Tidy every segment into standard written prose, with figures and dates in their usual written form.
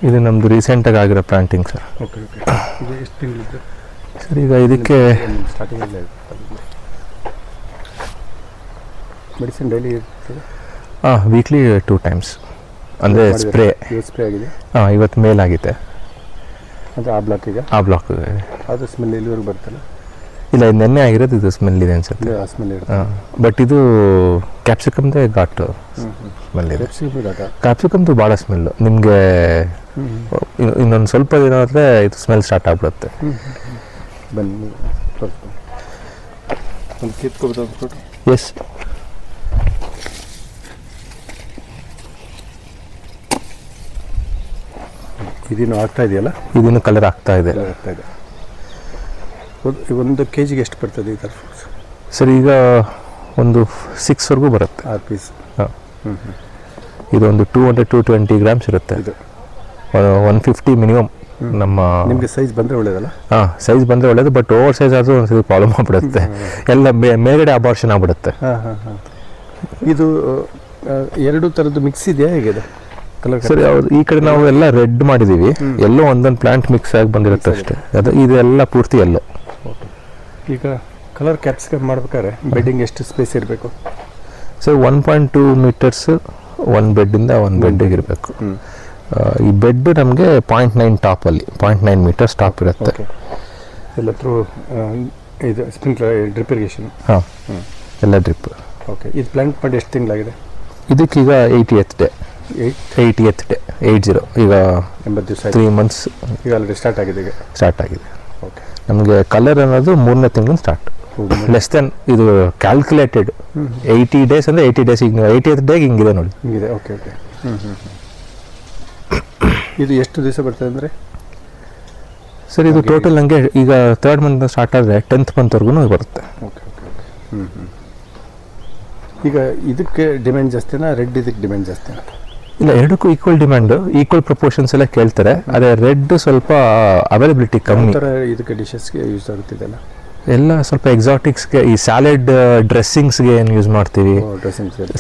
ಇದು ನಮ್ಮದು ರೀಸೆಂಟಾಗಿ ಆಗಿರೋ ಪ್ಲಾಂಟಿಂಗ್ ಸರ್. Okay okay. ಇದು ಎಷ್ಟು ತಿಂಗಳಿದ್ದು ಸರ್? ಈಗ ಇದಕ್ಕೆ ಸ್ಟಾರ್ಟಿಂಗಲ್ಲೇ ಮೆಡಿಸಿನ್ ಡೈಲಿ ಇರ್ತದೆ? ವೀಕ್ಲಿ 2 times ಅಂದರೆ ಸ್ಪ್ರೇ. ಸ್ಪ್ರೇ ಆಗಿದೆ? ಇವತ್ತು ಮೇಲಾಗಿದೆ. ಅಂದರೆ ಆ ಬ್ಲಾಕಿಗೆ? ಆ ಬ್ಲಾಕ್. ಅದು ಸ್ಮೆಲ್ ಎಲ್ಲಿವರೆಗೆ ಬರ್ತಲ್ಲ? ಇಲ್ಲ, ಇದು ನೆನ್ನೆ ಆಗಿರೋದು. ಇದು ಸ್ಮೆಲ್ ಇದೆ ಅನ್ಸುತ್ತೆ. ಸ್ಮೆಲ್ ಇರುತ್ತೆ. ಬಟ್ ಇದು ಕ್ಯಾಪ್ಸಿಕಮ್ದೇ ಘಾಟು ಸ್ಮೆಲ್ ಇದೆ. ಕ್ಯಾಪ್ಸಿಕಮ್ದು ಭಾಳ ಸ್ಮೆಲ್ಲು. ನಿಮಗೆ ಇನ್ನೊಂದು ಸ್ವಲ್ಪ ದಿನ ಆದರೆ ಇದು ಸ್ಮೆಲ್ ಸ್ಟಾರ್ಟ್ ಆಗ್ಬಿಡುತ್ತೆ. ಬನ್ನಿ ಒಂದು ಕಿತ್ಕೊಬೋದು. ಎಸ್. ಇದೇನು ಆಗ್ತಾ ಇದೆಯಲ್ಲ? ಇದಿನ್ನು ಕಲರ್ ಆಗ್ತಾ ಇದೆ. ಒಂದು ಕೆ ಜಿಗೆ ಎಷ್ಟು ಬರ್ತದೆ ಈ ಥರ ಫ್ರೂಟ್ಸ್? ಸರ್ ಈಗ ಒಂದು 6ವರೆಗೂ ಬರುತ್ತೆ. 6 ಪೀಸ್. ಹಾಂ. ಇದೊಂದು 200-220 grams ಇರುತ್ತೆ. ಇದು 150 ಮಿನಿಮಮ್. ನಮ್ಮ ನಿಮಗೆ ಸೈಜ್ ಬಂದರೆ ಒಳ್ಳೇದಲ್ಲ? ಸೈಜ್ ಬಂದರೆ ಒಳ್ಳೇದು. ಬಟ್ ಓವರ್ ಸೈಜ್ ಆದರೂ ಒಂದು ಪ್ರಾಬ್ಲಮ್ ಆಗ್ಬಿಡುತ್ತೆ. ಎಲ್ಲ ಮೇಲ್ಗಡೆ ಅಬಾರ್ಷನ್ ಆಗ್ಬಿಡುತ್ತೆ. ಇದು ಎರಡು ಥರದ್ದು ಮಿಕ್ಸ್ ಇದೆಯಾ ಹೇಗಿದೆ ಕಲರ್? ಸರಿ, ಹೌದು. ಈ ಕಡೆ ನಾವು ಎಲ್ಲ ರೆಡ್ ಮಾಡಿದ್ದೀವಿ. ಎಲ್ಲೋ ಒಂದೊಂದು ಪ್ಲಾಂಟ್ ಮಿಕ್ಸ್ ಆಗಿ ಬಂದಿರುತ್ತೆ ಅಷ್ಟೇ. ಇದೆಲ್ಲ ಪೂರ್ತಿ ಎಲ್ಲೋ. ಈಗ ಕಲರ್ ಕ್ಯಾಪ್ಸಿಕಮ್ ಮಾಡ್ಬೇಕಾದ್ರೆ ಬೆಡ್ಡಿಂಗ್ ಎಷ್ಟು ಸ್ಪೇಸ್ ಇರಬೇಕು? ಸರ್ 1.2 meters ಒಂದು ಬೆಡ್ಡಿಂದ ಒಂದು ಬೆಡ್ಡಿಗೆ ಇರಬೇಕು. ಈ ಬೆಡ್ ನಮಗೆ 0.9 ಟಾಪಲ್ಲಿ 0.9 meters ಟಾಪ್ ಇರುತ್ತೆ. ಎಲ್ಲ ಥ್ರೂ ಇದು ಸ್ಪ್ರಿಂಕ್ಲರ್ ಡ್ರಿಪ್ ಇರಿಗೇಷನ್? ಹಾಂ, ಎಲ್ಲ ಡ್ರಿಪ್. ಓಕೆ. ಇದು ಪ್ಲಾಂಟ್ ಮಾಡಿ ಎಷ್ಟು ತಿಂಗಳಾಗಿದೆ? ಇದಕ್ಕೀಗ 80th day. 80th day 80 ಈಗ 80 ದಿವಸ 3 months. ಈಗ ಆಲ್ರೆಡಿ ಸ್ಟಾರ್ಟ್ ಆಗಿದೆ? ಈಗ ಸ್ಟಾರ್ಟ್ ಆಗಿದೆ. ಓಕೆ. ನಮಗೆ ಕಲರ್ ಅನ್ನೋದು 3ನೇ ತಿಂಗಳು ಸ್ಟಾರ್ಟ್. ಲೆಸ್ ದೆನ್ ಇದು ಕ್ಯಾಲ್ಕುಲೇಟೆಡ್ 80 days ಅಂದರೆ 80 days. ಈಗ 80th day ಹಿಂಗಿದೆ ನೋಡಿ. ಹಿಂಗಿದೆ. Okay okay. ಇದು ಎಷ್ಟು ದಿವಸ ಬರ್ತದೆ ಅಂದರೆ? ಸರ್ ಇದು ಟೋಟಲ್ ನನಗೆ ಈಗ 3rd month ಸ್ಟಾರ್ಟ್ ಆದರೆ 10th monthವರೆಗೂ ಬರುತ್ತೆ. Okay okay okay. ಈಗ ಇದಕ್ಕೆ ಡಿಮ್ಯಾಂಡ್ ಜಾಸ್ತಿನಾ ರೆಡ್ ಇದಕ್ಕೆ ಡಿಮ್ಯಾಂಡ್ ಜಾಸ್ತಿನಾ? ಇಲ್ಲ, ಎರಡಕ್ಕೂ ಈಕ್ವಲ್ ಡಿಮ್ಯಾಂಡು, ಈಕ್ವಲ್ ಪ್ರಪೋರ್ಷನ್ಸ್ ಎಲ್ಲ ಕೇಳ್ತಾರೆ. ಅದೇ ರೆಡ್ ಸ್ವಲ್ಪ ಅವೈಲಬಿಲಿಟಿ ಕಮ್ಮಿ. ಇದಕ್ಕೆ ಡಿಶಸ್ಗೆ ಯೂಸ್ ಆಗುತ್ತಿದೆಲ್ಲ ಎಲ್ಲ ಸ್ವಲ್ಪ ಎಕ್ಸಾಟಿಕ್ಸ್ಗೆ, ಈ ಸ್ಯಾಲೆಡ್ ಡ್ರೆಸ್ಸಿಂಗ್ಸ್ಗೆ ಏನು ಯೂಸ್ ಮಾಡ್ತೀವಿ.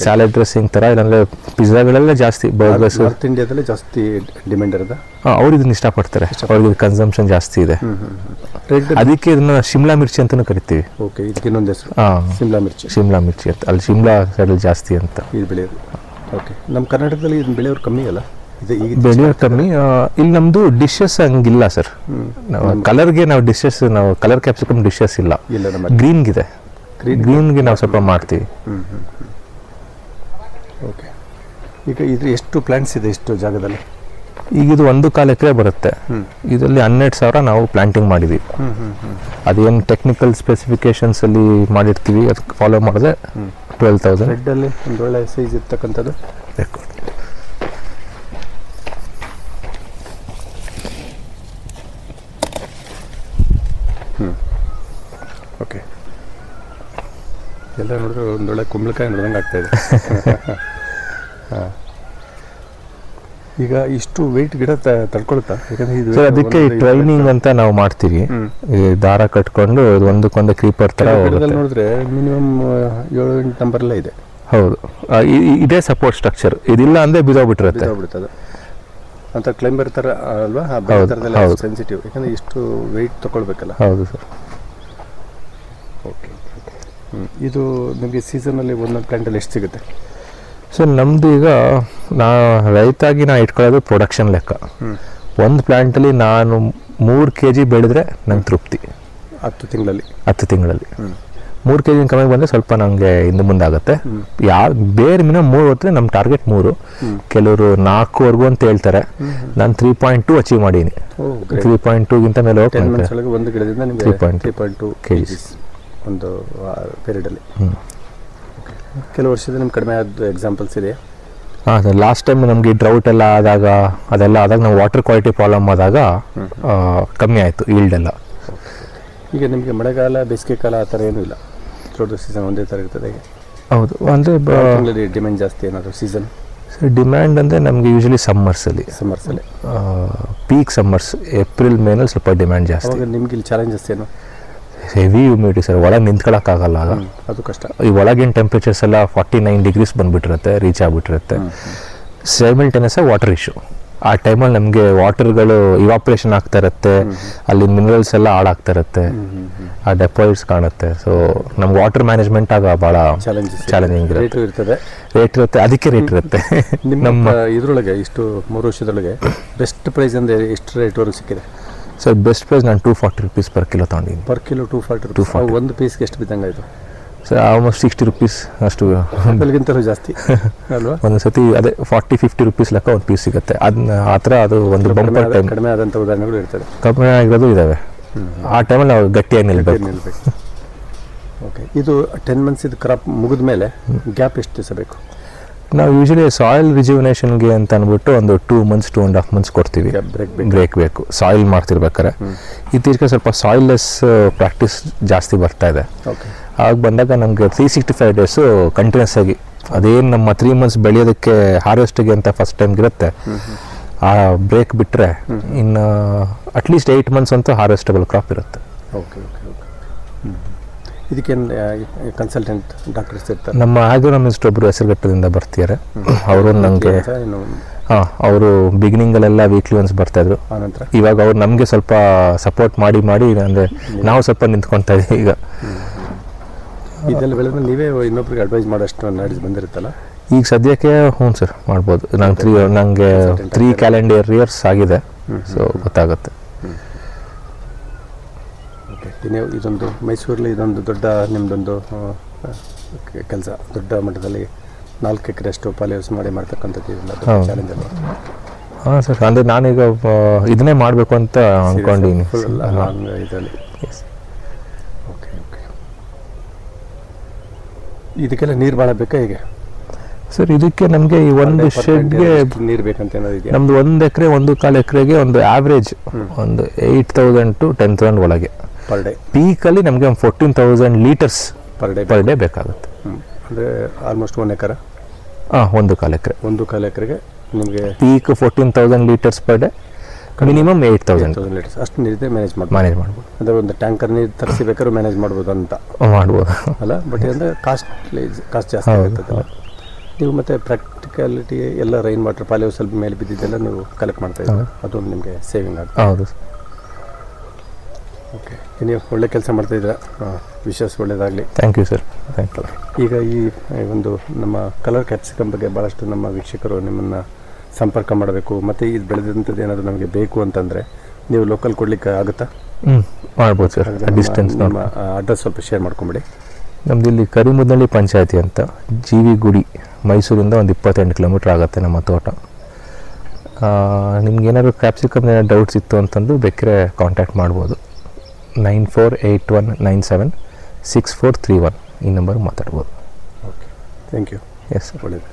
ಸ್ಯಾಲೆಡ್ ಡ್ರೆಸ್ಸಿಂಗ್ ಥರ, ಇಲ್ಲಾಂದರೆ ಪಿಜ್ಜಾಗಳೆಲ್ಲ ಜಾಸ್ತಿ. ಬರ್ಗರ್ಸ್ ನಾರ್ತ್ ಇಂಡಿಯಾದಲ್ಲೇ ಜಾಸ್ತಿ ಡಿಮ್ಯಾಂಡ್ ಇರೋದ? ಅವ್ರು ಇದನ್ನ ಇಷ್ಟಪಡ್ತಾರೆ. ಅವ್ರಿಗೆ ಕನ್ಸಂಪ್ಷನ್ ಜಾಸ್ತಿ ಇದೆ. ಅದಕ್ಕೆ ಇದನ್ನ ಶಿಮ್ಲಾ ಮಿರ್ಚಿ ಅಂತಲೂ ಕರಿತೀವಿ. ಓಕೆ. ಇದಕ್ಕೆ ಇನ್ನೊಂದು ಹೆಸರು ಶಿಮ್ಲಾ ಮಿರ್ಚಿ. ಶಿಮ್ಲಾ ಮಿರ್ಚಿ ಅಂತ ಅಲ್ಲಿ ಶಿಮ್ಲಾ ಸೈಡಲ್ಲಿ ಜಾಸ್ತಿ ಅಂತ ಇದು ಬೆಳೆಯೋದು. ಓಕೆ. ನಮ್ಮ ಕರ್ನಾಟಕದಲ್ಲಿ ಇದನ್ನ ಬೆಳೆಯೋರು ಕಮ್ಮಿ ಅಲ್ಲ? ಬೆಳೆಯೋರು ಕಮ್ಮಿ. ಇಲ್ಲಿ ನಮ್ಮದು ಡಿಶಸ್ ಹಂಗಿಲ್ಲ ಸರ್. ಕಲರ್ಗೆ ನಾವು ಡಿಶಸ್, ನಾವು ಕಲರ್ ಕ್ಯಾಪ್ಸಿಕಮ್ ಡಿಶಸ್ ಇಲ್ಲ. ಗ್ರೀನ್ಗಿದೆ. ಗ್ರೀನ್ಗೆ ನಾವು ಸ್ವಲ್ಪ ಮಾಡ್ತೀವಿ. ಓಕೆ. ಈಗ ಇದು ಎಷ್ಟು ಪ್ಲಾಂಟ್ಸ್ ಇದೆ ಇಷ್ಟು ಜಾಗದಲ್ಲಿ? ಈಗ ಇದು 1.25 ಎಕರೆ ಬರುತ್ತೆ. ಇದರಲ್ಲಿ 12,000 ನಾವು ಪ್ಲಾಂಟಿಂಗ್ ಮಾಡಿದ್ದೀವಿ. ಅದೇನು ಟೆಕ್ನಿಕಲ್ ಸ್ಪೆಸಿಫಿಕೇಶನ್ಸ್ ಅಲ್ಲಿ ಮಾಡಿರ್ತೀವಿ, ಅದಕ್ಕೆ ಫಾಲೋ ಮಾಡಿದ್ರೆ 12,000. ರೆಡ್ಡಲ್ಲಿ ಒಂದು ಒಳ್ಳೆ ಸೈಜ್ ಇರ್ತಕ್ಕಂಥದ್ದು ಬೇಕು. ಓಕೆ. ಎಲ್ಲ ನೋಡಿದ್ರೆ ಒಂದೊಳ್ಳೆ ಕುಂಬಳಕಾಯಿ ನೋಡ್ದಂಗೆ ಆಗ್ತಾಯಿದೆ. ಹಾಂ. ಈಗ ಇಷ್ಟು ವೆಯ್ಟ್ ಗಿಡ ತಡ್ಕೊಳುತ್ತಾ? ಯಾಕಂದ್ರೆ ಅದಕ್ಕೆ ಟ್ರೈನಿಂಗ್ ಅಂತ ನಾವು ಮಾಡ್ತೀವಿ. ದಾರ ಕಟ್ಕೊಂಡು ಒಂದಕ್ಕೊಂದು ಕ್ರೀಪರ್ ಥರ ನೋಡಿದ್ರೆ ಮಿನಿಮಮ್ 7-8 ನಂಬರ್ಲೇ ಇದೆ. ಹೌದು, ಇದೇ ಸಪೋರ್ಟ್ ಸ್ಟ್ರಕ್ಚರ್. ಇದಿಲ್ಲ ಅಂದರೆ ಬಿದ್ದೋಗ್ಬಿಟ್ಟಿರುತ್ತೆ. ಅಂತ ಕ್ಲೈಂಬರ್ ಥರ ಅಲ್ವಾ? ಸೆನ್ಸಿಟಿವ್, ಯಾಕಂದರೆ ಇಷ್ಟು ವೆಯ್ಟ್ ತಗೊಳ್ಬೇಕಲ್ಲ. ಹೌದು ಸರ್. ಓಕೆ. ಇದು ನಿಮಗೆ ಸೀಸನಲ್ಲಿ ಒಂದೊಂದು ಪ್ಲಾಂಟಲ್ಲಿ ಎಷ್ಟು ಸಿಗುತ್ತೆ? ಸರ್ ನಮ್ಮದು ಈಗ ರೈತಾಗಿ ಇಟ್ಕೊಳ್ಳೋದು ಪ್ರೊಡಕ್ಷನ್ ಲೆಕ್ಕ. ಒಂದು ಪ್ಲಾಂಟಲ್ಲಿ ನಾನು 3 kg ಬೆಳೆದ್ರೆ ನಂಗೆ ತೃಪ್ತಿ. 10 ತಿಂಗಳಲ್ಲಿ 3 kg ಕಮ್ಮಿ ಬಂದರೆ ಸ್ವಲ್ಪ ನನಗೆ ಹಿಂದೆ ಮುಂದೆ ಆಗುತ್ತೆ. ಬೇರೆ ಮಿನಿಮಮ್ 3 ಹೊತ್ತರೆ ನಮ್ಮ ಟಾರ್ಗೆಟ್ 3. ಕೆಲವರು 4ವರೆಗೂ ಅಂತ ಹೇಳ್ತಾರೆ. ನಾನು 3.2 ಅಚೀವ್ ಮಾಡೀನಿ. 3.2ಗಿಂತ ಮೇಲೆ ಹೋಗಿ ಒಂದು ಗಿಡದಿಂದ 3.2 kg ಒಂದು ಪೀರಿಯಡಲ್ಲಿ. ಕೆಲವು ವರ್ಷದ ನಿಮ್ಗೆ ಕಡಿಮೆ ಆದ ಎಕ್ಸಾಂಪಲ್ಸ್ ಇದೆಯಾ? ಹಾಂ ಸರ್. ಲಾಸ್ಟ್ ಟೈಮ್ ನಮಗೆ ಡ್ರೌಟ್ ಎಲ್ಲ ಆದಾಗ ನಾವು ವಾಟರ್ ಕ್ವಾಲಿಟಿ ಪ್ರಾಬ್ಲಮ್ ಆದಾಗ ಕಮ್ಮಿ ಆಯಿತು ಈಲ್ಡ್ ಎಲ್ಲ. ಈಗ ನಿಮಗೆ ಮಳೆಗಾಲ ಬೇಸಿಗೆ ಕಾಲ ಆ ಥರ ಏನೂ ಇಲ್ಲ? ಥ್ರೂಟ್ ದ ಸೀಸನ್ ಒಂದೇ ಥರ ಇರ್ತದೆ? ಹೌದು. ಅಂದರೆ ಡಿಮ್ಯಾಂಡ್ ಜಾಸ್ತಿ ಏನಾದರೂ ಸೀಸನ್? ಸರ್ ಡಿಮ್ಯಾಂಡ್ ಅಂದರೆ ನಮಗೆ ಯೂಶಲಿ ಸಮ್ಮರ್ಸಲ್ಲಿ ಪೀಕ್ ಸಮ್ಮರ್ಸ್ ಏಪ್ರಿಲ್ ಮೇನಲ್ಲಿ ಸ್ವಲ್ಪ ಡಿಮ್ಯಾಂಡ್ ಜಾಸ್ತಿ. ನಿಮ್ಗೆ ಇಲ್ಲಿ ಚಾಲೆಂಜಸ್ ಏನು? Heavy humidity sir. ಒಳಗೆ ನಿಂತ್ಕೊಳ್ಳೋಕ್ಕಾಗಲ್ಲ. ಆಗ ಅದು ಕಷ್ಟ. ಈ ಒಳಗಿನ ಟೆಂಪ್ರೇಚರ್ಸ್ ಎಲ್ಲ 49 degrees ಬಂದುಬಿಟ್ಟಿರುತ್ತೆ, ರೀಚ್ ಆಗಿಬಿಟ್ಟಿರುತ್ತೆ. Simultaneous water issue. ಆ ಟೈಮಲ್ಲಿ ನಮಗೆ ವಾಟರ್ಗಳು ಇವಾಪ್ರೇಷನ್ ಆಗ್ತಾ ಇರುತ್ತೆ, ಅಲ್ಲಿ ಮಿನರಲ್ಸ್ ಎಲ್ಲ ಹಾಳಾಗ್ತಾ ಇರುತ್ತೆ, ಆ ಡೆಪಾಸಿಟ್ಸ್ ಕಾಣುತ್ತೆ. ಸೊ ನಮ್ಗೆ ವಾಟರ್ ಮ್ಯಾನೇಜ್ಮೆಂಟ್ ಆಗ ಭಾಳ ಚಾಲೆಂಜಿಂಗ್ ಇರ್ತದೆ. ರೇಟ್ ಇರುತ್ತೆ, ಅದಕ್ಕೆ ರೇಟ್ ಇರುತ್ತೆ. ನಮ್ಮ ಇದರೊಳಗೆ ಇಷ್ಟು 3 ವರ್ಷದೊಳಗೆ ಬೆಸ್ಟ್ ಪ್ರೈಸ್ ಅಂದರೆ ಎಷ್ಟು ರೇಟ್ವರೆಗೂ ಸಿಕ್ಕಿದೆ? ಸರ್ ಬೆಸ್ಟ್ ಪ್ರೈಸ್ ನಾನು 240 rupees per kilo ತೊಗೊಂಡಿದ್ದೀನಿ. Per kilo 240 rupees. ಒಂದು ಪೀಸ್ಗೆ ಎಷ್ಟು ಬಿದ್ದಂಗೆ ಆಯಿತು? ಸರ್ ಆಲ್ಮೋಸ್ಟ್ 60 rupees ಅಷ್ಟು, ಅದಕ್ಕಿಂತಲೂ ಜಾಸ್ತಿ ಅಲ್ವಾ? ಒಂದು ಸತಿ ಅದೇ 40-50 rupees ಲೆಕ್ಕ ಒಂದು ಪೀಸ್ ಸಿಗುತ್ತೆ. ಅದನ್ನ ಆ ಥರ ಅದು ಒಂದು ಬಂಪರ್ ಟೈಮ್. ಕಡಿಮೆ ಆದಂಥ ಉದಾಹರಣೆಗಳು ಇರ್ತದೆ, ಕಡಿಮೆ ಆಗಿರೋದು ಇದ್ದಾವೆ. ಆ ಟೈಮಲ್ಲಿ ನಾವು ಗಟ್ಟಿಯಾಗಿ ನಿಲ್ಬೇಕು. ಓಕೆ, ಇದು 10 months ಇದು ಕ್ರಾಪ್ ಮುಗಿದ ಮೇಲೆ ಗ್ಯಾಪ್ ಎಷ್ಟು ದಿವಸ ಬೇಕು? ನಾವು ಯೂಶಲಿ ಸಾಯಿಲ್ ರಿಜ್ಯುವಿನೇಷನ್ಗೆ ಅಂತ ಅಂದ್ಬಿಟ್ಟು ಒಂದು 2 months 2.5 months ಕೊಡ್ತೀವಿ. ಬ್ರೇಕ್ ಬೇಕು ಸಾಯಿಲ್ ಮಾಡ್ತಿರ್ಬೇಕಾರೆ. ಇತ್ತೀಚೆಗೆ ಸ್ವಲ್ಪ ಸಾಯಿಲ್ಲೆಸ್ ಪ್ರಾಕ್ಟೀಸ್ ಜಾಸ್ತಿ ಬರ್ತಾ ಇದೆ. ಆಗ ಬಂದಾಗ ನಮಗೆ 365 days ಕಂಟಿನ್ಯೂಸ್ ಆಗಿ ಅದೇನು ನಮ್ಮ 3 months ಬೆಳೆಯೋದಕ್ಕೆ ಹಾರ್ವೆಸ್ಟಿಗೆ ಅಂತ ಫಸ್ಟ್ ಟೈಮ್ಗೆ ಇರುತ್ತೆ, ಆ ಬ್ರೇಕ್ ಬಿಟ್ಟರೆ ಇನ್ನು ಅಟ್ಲೀಸ್ಟ್ 8 months ಅಂತೂ ಹಾರ್ವೆಸ್ಟಬಲ್ ಕ್ರಾಪ್ ಇರುತ್ತೆ. Okay okay okay. ಇದಕ್ಕೇನು ಕನ್ಸಲ್ಟೆಂಟ್ ಡಾಕ್ಟರ್ಸ್ ಇರ್ತಾರೆ? ನಮ್ಮ ಆಗ್ರೋನಮಿಸ್ಟ್ ಒಬ್ಬರು ಹೆಸರುಘಟ್ಟದಿಂದ ಬರ್ತಿದ್ದಾರೆ. ಅವರು ನನಗೆ ಅವರು ಬಿಗಿನಿಂಗಲ್ಲೆಲ್ಲ ವೀಕ್ಲಿ ಒನ್ಸ್ ಬರ್ತಾಯಿದ್ರು. ಇವಾಗ ಅವ್ರು ನಮಗೆ ಸ್ವಲ್ಪ ಸಪೋರ್ಟ್ ಮಾಡಿ ಅಂದರೆ ನಾವು ಸ್ವಲ್ಪ ನಿಂತ್ಕೊಳ್ತಾ ಇದ್ದೀವಿ ಈಗ. ಇದೆಲ್ಲ ಬೆಳೆದ್ರೆ ನೀವೇ ಇನ್ನೊಬ್ರಿಗೆ ಅಡ್ವೈಸ್ ಮಾಡೋಷ್ಟು ನಾಲೆಡ್ಜ್ ಬಂದಿರುತ್ತಲ್ಲ ಈಗ ಸದ್ಯಕ್ಕೆ? ಹ್ಞೂ ಸರ್, ಮಾಡ್ಬೋದು. ನನಗೆ 3 calendar years ಆಗಿದೆ, ಸೊ ಗೊತ್ತಾಗುತ್ತೆ. ಓಕೆ, ಇದೊಂದು ಮೈಸೂರಲ್ಲಿ ಇದೊಂದು ದೊಡ್ಡ ನಿಮ್ಮದೊಂದು ಕೆಲಸ, ದೊಡ್ಡ ಮಟ್ಟದಲ್ಲಿ 4 ಎಕರೆಯಷ್ಟು ಪಾಲಿಹೌಸ್ ಮಾಡಿ ಮಾಡ್ತಕ್ಕಂಥದ್ದು ಚಾಲೆಂಜ್ ಅಲ್ಲ? ಹಾಂ ಸರ್, ಅಂದರೆ ನಾನೀಗ ಇದನ್ನೇ ಮಾಡಬೇಕು ಅಂತ ಅಂದ್ಕೊಂಡಿದ್ದೀನಿ ಇದರಲ್ಲಿ. Okay okay. ಇದಕ್ಕೆಲ್ಲ ನೀರು ಭಾಳ ಬೇಕಾ ಹೇಗೆ ಸರ್? ಇದಕ್ಕೆ ನಮಗೆ ಈ ಒಂದು ಶೆಡ್ಗೆ ನೀರು ಬೇಕಂತ ಏನಾದ್ರು? ನಮ್ದು 1 ಎಕರೆ 1.25 ಎಕರೆಗೆ ಒಂದು ಆವ್ರೇಜ್ ಒಂದು 8,000 to 10,000 ಒಳಗೆ ಪರ್ ಡೇ. ಪೀಕಲ್ಲಿ ನಮಗೆ 14,000 ಲೀಟರ್ಸ್ ಪರ್ ಡೇ ಬೇಕಾಗುತ್ತೆ. ಅಂದರೆ ಆಲ್ಮೋಸ್ಟ್ 1 ಎಕರೆ? ಹಾಂ, 1.25 ಎಕರೆ. 1.25 ಎಕರೆಗೆ ನಿಮಗೆ peak 14,000 litres per day, minimum 8,000 litres ಅಷ್ಟು ನೀರಿದೆ ಮ್ಯಾನೇಜ್ ಮಾಡ್ಬೋದು. ಅಂದರೆ ಒಂದು ಟ್ಯಾಂಕರ್ ನೀರು ತರಿಸಿ ಬೇಕಾದ್ರೂ ಮ್ಯಾನೇಜ್ ಮಾಡ್ಬೋದು ಅಂತ ಮಾಡ್ಬೋದು ಅಲ್ಲ? ಬಟ್ ಅಂದರೆ ಕಾಸ್ಟ್ ಜಾಸ್ತಿ ಆಗುತ್ತದೆ. ನೀವು ಮತ್ತು ಪ್ರಾಕ್ಟಿಕಾಲಿಟಿ ಎಲ್ಲ ರೈನ್ ವಾಟರ್ ಪಾಲಿಹೌಸ್ ಸ್ವಲ್ಪ ಮೇಲೆ ಬಿದ್ದಿದ್ದೆಲ್ಲ ನೀವು ಕಲೆಕ್ಟ್ ಮಾಡ್ತಾ ಇದ್ದೀವಿ, ಅದೊಂದು ನಿಮಗೆ ಸೇವಿಂಗ್ ಆಗುತ್ತೆ. ಹೌದು. ಓಕೆ, ನೀವು ಒಳ್ಳೆ ಕೆಲಸ ಮಾಡ್ತಾಯಿದ್ದೀರಾ, ವಿಶೇಷ ಒಳ್ಳೆಯದಾಗಲಿ. Thank you sir, thank you. ಈಗ ಈ ಒಂದು ನಮ್ಮ ಕಲರ್ ಕ್ಯಾಪ್ಸಿಕಮ್ ಬಗ್ಗೆ ಭಾಳಷ್ಟು ನಮ್ಮ ವೀಕ್ಷಕರು ನಿಮ್ಮನ್ನು ಸಂಪರ್ಕ ಮಾಡಬೇಕು, ಮತ್ತು ಇದು ಬೆಳೆದಂಥದ್ದು ಏನಾದರೂ ನಮಗೆ ಬೇಕು ಅಂತಂದರೆ ನೀವು ಲೋಕಲ್ ಕೊಡಲಿಕ್ಕೆ ಆಗುತ್ತಾ? ಮಾಡ್ಬೋದು ಸರ್. ಡಿಸ್ಟೆನ್ಸ್ ನಮ್ಮ ಅಡ್ರೆಸ್ ಸ್ವಲ್ಪ ಶೇರ್ ಮಾಡ್ಕೊಂಬಿಡಿ. ನಮ್ದು ಇಲ್ಲಿ ಕರಿಮುದ್ನಳ್ಳಿ ಪಂಚಾಯತಿ ಅಂತ, ಜಿ.ವಿ. ಗುಡಿ, ಮೈಸೂರಿಂದ ಒಂದು 28 kilometer ಆಗುತ್ತೆ ನಮ್ಮ ತೋಟ. ನಿಮ್ಗೇನಾದ್ರು ಕ್ಯಾಪ್ಸಿಕಮ್ ಏನಾದ್ರು ಡೌಟ್ಸ್ ಇತ್ತು ಅಂತಂದು ಬೇಕಾದ್ರೆ ಕಾಂಟ್ಯಾಕ್ಟ್ ಮಾಡ್ಬೋದು. 9481976431 ಈ ನಂಬರ್ಗೆ ಮಾತಾಡ್ಬೋದು. Okay, thank you. Yes sir, ಒಳ್ಳೆಯದು.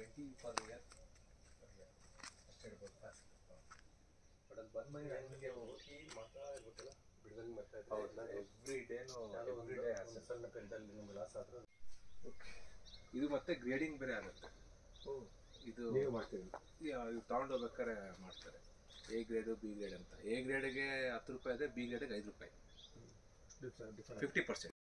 20 per year ಅಷ್ಟೇ ಇರ್ಬೋದು ಕಾಸು. ಬಟ್ ಅದು ಬಂದ್ಮೇಲೆ ನನಗೆ ಹೋಗಿ ಮಾತ್ರ ಗೊತ್ತಿಲ್ಲ ಬಿಡ್ದಂಗೆ ಮಾಡ್ತಾ ಇದ್ದೆ. ಹೌದಾ? ಎವ್ರಿ ಡೇ ಸಣ್ಣ ಪೆಂಟಲ್ಲಿ ನಿಮ್ಗೆ ಲಾಸ್ ಆದ್ರೆ ಇದು ಮತ್ತೆ ಗ್ರೇಡಿಂಗ್ ಬೇರೆ ಆಗುತ್ತೆ. ಇದು ನೀವು ಮಾಡ್ತೀವಿ ಇದು ತೊಗೊಂಡೋಗ್ಬೇಕಾದ್ರೆ ಮಾಡ್ತಾರೆ. ಎ ಗ್ರೇಡು ಬಿ ಗ್ರೇಡ್ ಅಂತ. ಎ ಗ್ರೇಡ್ಗೆ 10 ರೂಪಾಯಿ ಇದೆ, ಬಿ ಗ್ರೇಡ್ಗೆ 5 ರೂಪಾಯಿ, 50%.